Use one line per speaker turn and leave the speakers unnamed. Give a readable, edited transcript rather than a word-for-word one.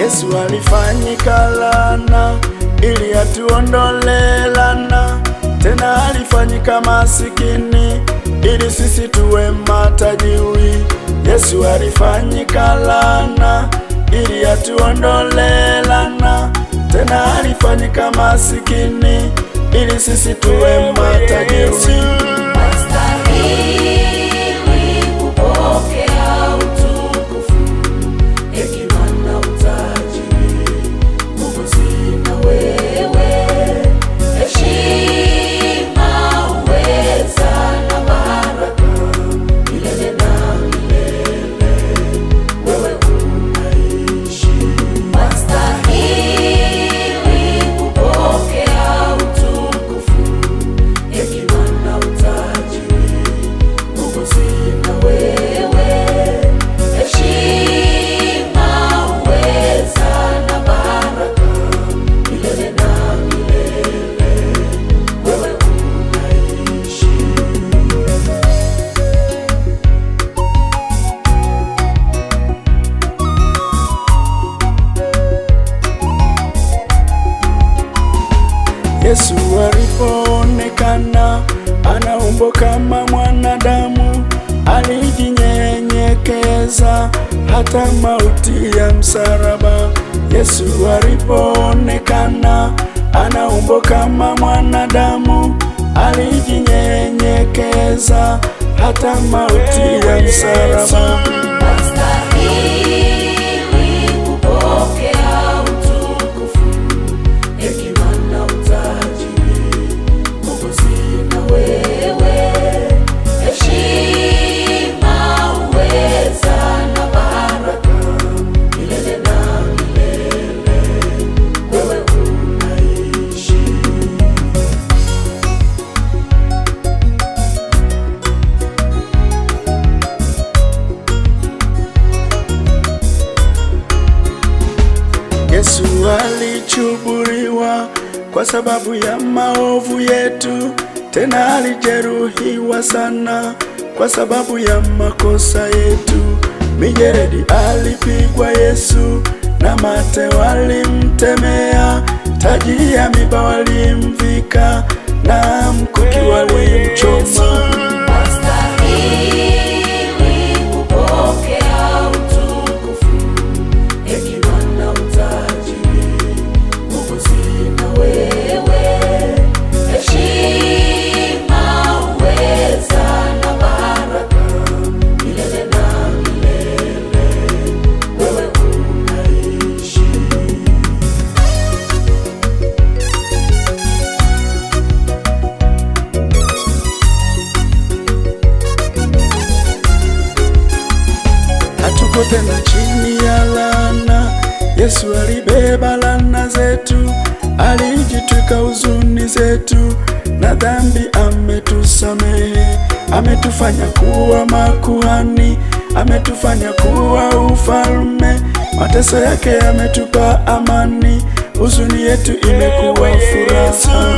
Yesu alifanyika laana ili atuondole laana, tena alifanyika masikini ili sisi tuwe matajiri. Yesu alifanyika laana ili atuondole laana, tena alifanyika masikini ili sisi tuwe matajiri. Yesu alipoonekana ana umbo kama mwanadamu, alijinyenyekeza hata mauti ya msalaba. Yesu alipoonekana ana umbo kama mwanadamu, alijinyenyekeza hata mauti ya msalaba. Yesu alichubuliwa kwa sababu ya maovu yetu, tena alijeruhiwa sana kwa sababu ya makosa yetu. Mijeledi alipigwa Yesu, na mate walimtemea, taji ya miba walimvika, na mkuki walimchoma. Hatuko tena chini ya laana. Yesu alibeba laana zetu, alijitwika huzuni zetu, na dhambi ametusamehe. Ametufanya kuwa makuhani, ametufanya kuwa ufalme. Mateso yake ametupa amani, huzuni yetu imekuwa furaha.